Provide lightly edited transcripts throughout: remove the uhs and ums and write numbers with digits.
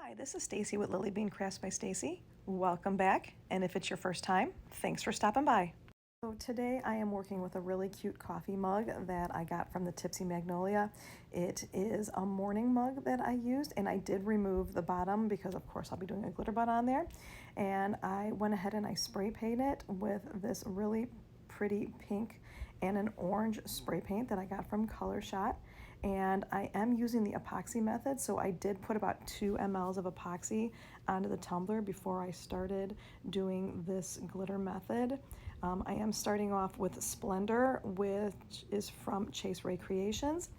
Hi, this is Stacy with Lily Bean Crafts by Stacy. Welcome back, and if it's your first time, thanks for stopping by. So today I am working with a really cute coffee mug that I got from the Tipsy Magnolia. It is a morning mug that I used, and I did remove the bottom because of course I'll be doing a glitter bud on there. And I went ahead and I spray painted it with this really pretty pink and an orange spray paint that I got from Colorshot. And I am using the epoxy method, so I did put about 2 mLs of epoxy onto the tumbler before I started doing this glitter method. I am starting off with Splendor, which is from Rae Creations.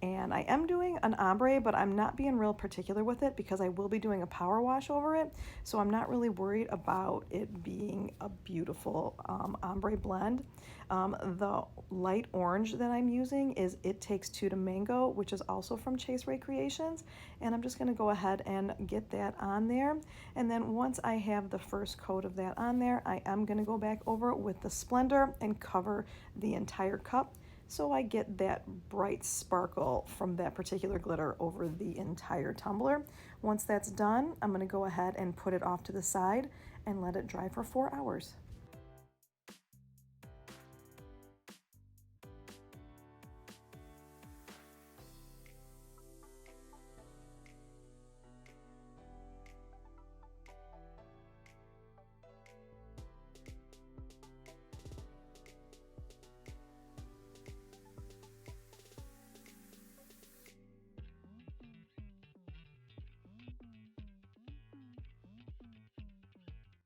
And I am doing an ombre, but I'm not being real particular with it because I will be doing a power wash over it. So I'm not really worried about it being a beautiful ombre blend. The light orange that I'm using is It Takes Two to Mango, which is also from Rae Creations. And I'm just gonna go ahead and get that on there. And then once I have the first coat of that on there, I am gonna go back over it with the Splendor and cover the entire cup, so I get that bright sparkle from that particular glitter over the entire tumbler. Once that's done, I'm going to go ahead and put it off to the side and let it dry for 4 hours.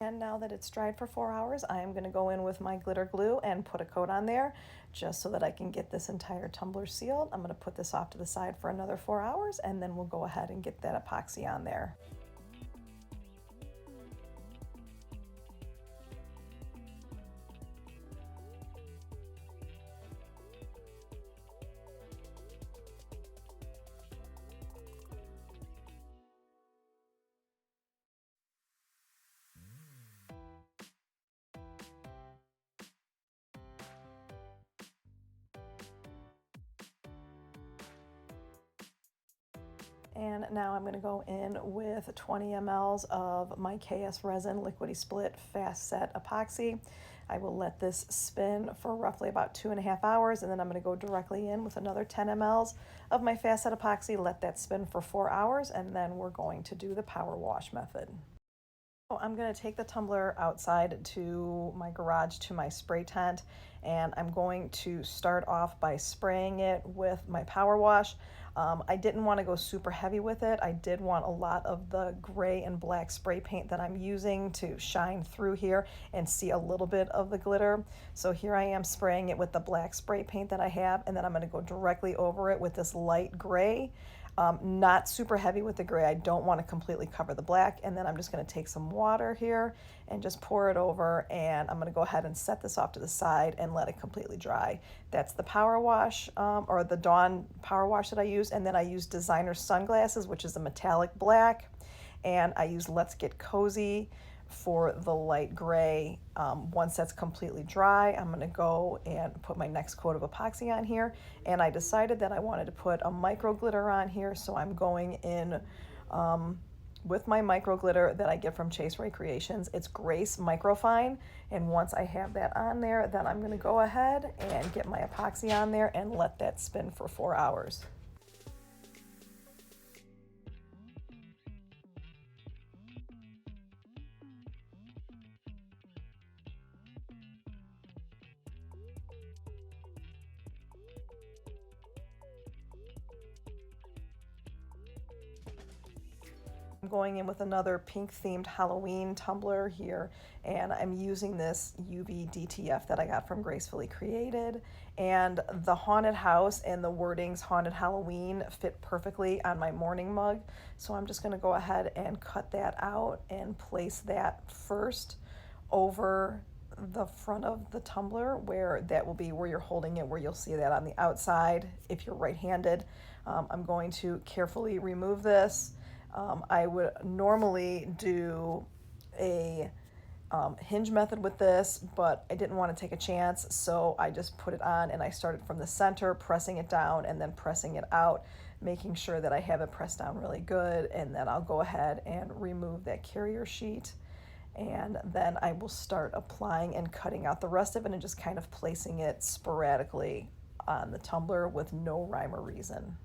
And now that it's dried for 4 hours, I am going to go in with my glitter glue and put a coat on there just so that I can get this entire tumbler sealed. I'm going to put this off to the side for another 4 hours, and then we'll go ahead and get that epoxy on there. And now I'm going to go in with 20 mLs of my KS Resin Liquidy Split Fast Set Epoxy. I will let this spin for roughly about 2.5 hours, and then I'm going to go directly in with another 10 mLs of my Fast Set Epoxy, let that spin for 4 hours, and then we're going to do the power wash method. I'm going to take the tumbler outside to my garage to my spray tent, and I'm going to start off by spraying it with my power wash. I didn't want to go super heavy with it. I did want a lot of the gray and black spray paint that I'm using to shine through here and see a little bit of the glitter. So here I am spraying it with the black spray paint that I have, and then I'm going to go directly over it with this light gray. Not super heavy with the gray. I don't want to completely cover the black. And then I'm just going to take some water here and just pour it over, and I'm going to go ahead and set this off to the side and let it completely dry. That's the power wash, or the Dawn power wash that I use. And then I use Designer Sunglasses, which is a metallic black, and I use Let's Get Cozy for the light gray. Once that's completely dry, I'm going to go and put my next coat of epoxy on here, and I decided that I wanted to put a micro glitter on here, so I'm going in with my micro glitter that I get from Rae Creations. It's Grace Microfine, and once I have that on there, then I'm going to go ahead and get my epoxy on there and let that spin for 4 hours. I'm going in with another pink themed Halloween tumbler here, and I'm using this UV DTF that I got from Gracefully Created, and the haunted house and the wordings Haunted Halloween fit perfectly on my morning mug. So I'm just going to go ahead and cut that out and place that first over the front of the tumbler, where that will be where you're holding it, where you'll see that on the outside if you're right-handed. I'm going to carefully remove this. I would normally do a hinge method with this, but I didn't want to take a chance, so I just put it on and I started from the center, pressing it down and then pressing it out making sure that I have it pressed down really good, and then I'll go ahead and remove that carrier sheet, and then I will start applying and cutting out the rest of it and just kind of placing it sporadically on the tumbler with no rhyme or reason.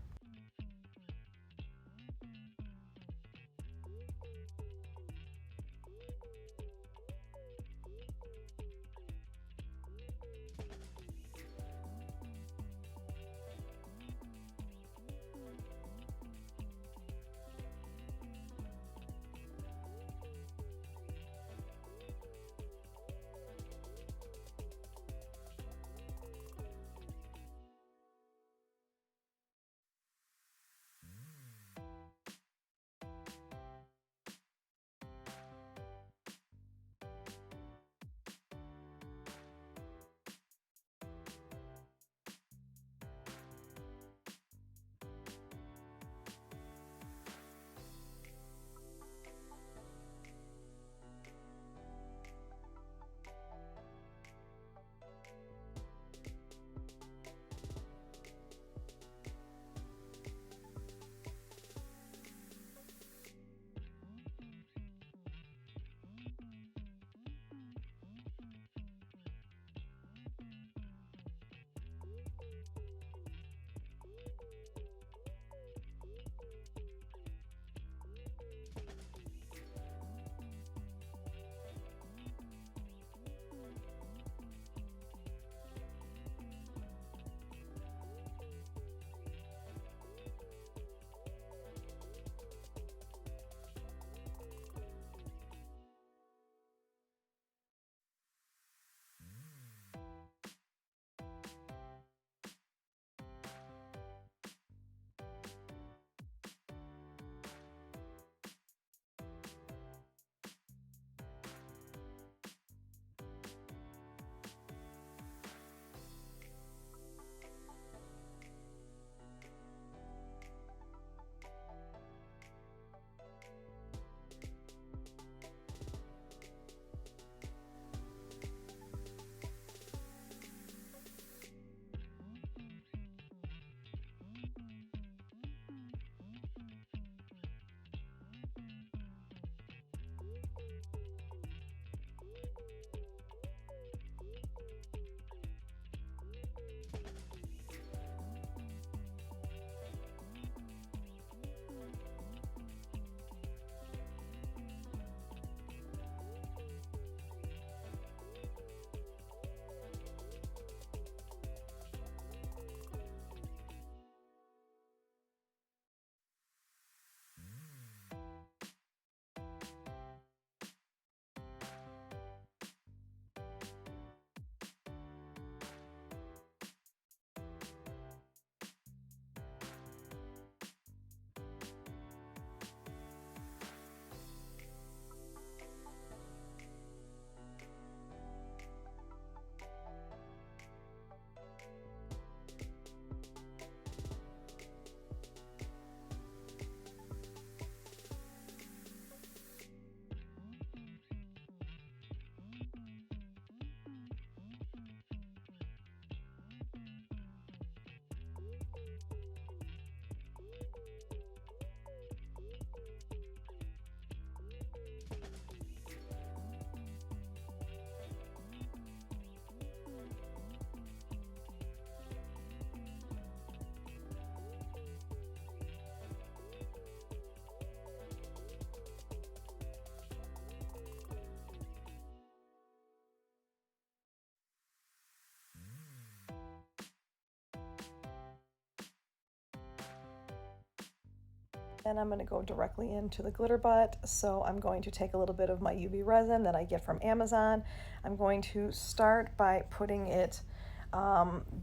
And I'm going to go directly into the glitter butt. So I'm going to take a little bit of my UV resin that I get from Amazon. I'm going to start by putting it,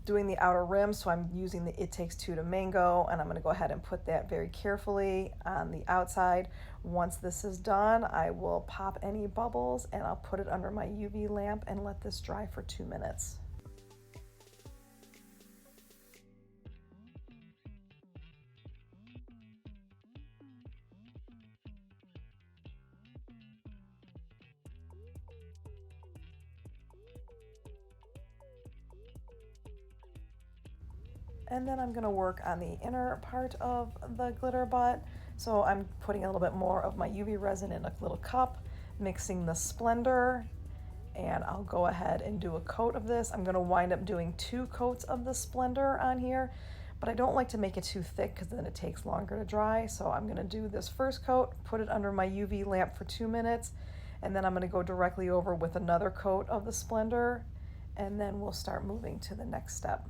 doing the outer rim. So I'm using the It Takes Two to Mango, and I'm going to go ahead and put that very carefully on the outside. Once this is done, I will pop any bubbles and I'll put it under my UV lamp and let this dry for 2 minutes. And then I'm gonna work on the inner part of the glitter butt. So I'm putting a little bit more of my UV resin in a little cup, mixing the Splendor, and I'll go ahead and do a coat of this. I'm gonna wind up doing 2 coats of the Splendor on here, but I don't like to make it too thick because then it takes longer to dry. So I'm gonna do this first coat, put it under my UV lamp for 2 minutes, and then I'm gonna go directly over with another coat of the Splendor, and then we'll start moving to the next step.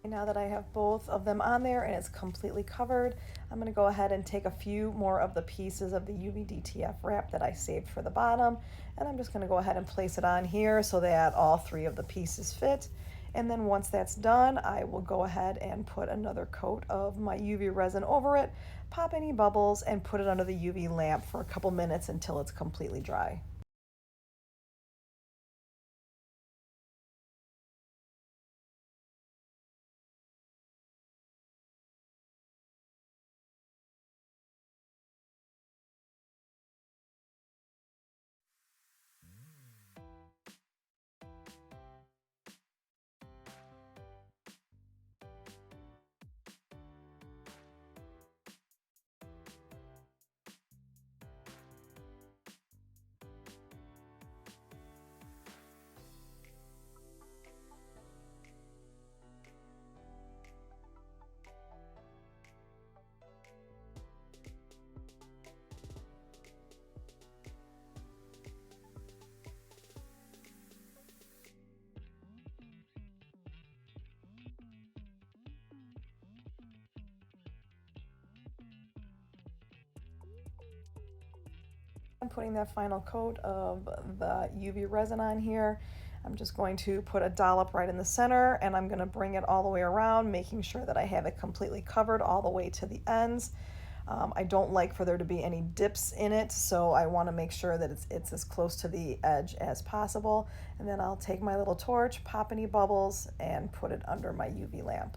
Now that I have both of them on there and it's completely covered, I'm going to go ahead and take a few more of the pieces of the UV DTF wrap that I saved for the bottom, and I'm just going to go ahead and place it on here so that all 3 of the pieces fit. And then once that's done, I will go ahead and put another coat of my UV resin over it, pop any bubbles, and put it under the UV lamp for a couple minutes until it's completely dry. I'm putting that final coat of the UV resin on here. I'm just going to put a dollop right in the center, and I'm going to bring it all the way around, making sure that I have it completely covered all the way to the ends. I don't like for there to be any dips in it, so I want to make sure that it's as close to the edge as possible. And then I'll take my little torch, pop any bubbles, and put it under my UV lamp.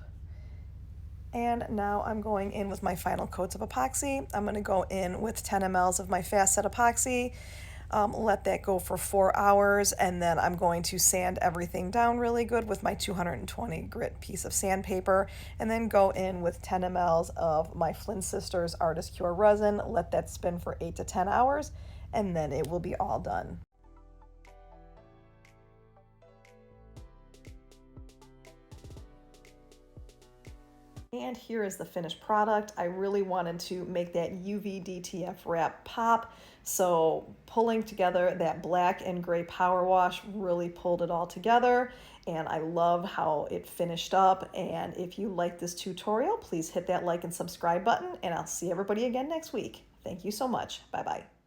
And now I'm going in with my final coats of epoxy. I'm going to go in with 10 mLs of my fast set epoxy, let that go for 4 hours, and then I'm going to sand everything down really good with my 220 grit piece of sandpaper, and then go in with 10 mLs of my Flynn Sisters Artist Cure resin, let that spin for 8 to 10 hours, and then it will be all done. And here is the finished product. I really wanted to make that UV DTF wrap pop, so pulling together that black and gray power wash really pulled it all together, and I love how it finished up. And if you like this tutorial, please hit that like and subscribe button, and I'll see everybody again next week. Thank you so much. Bye-bye.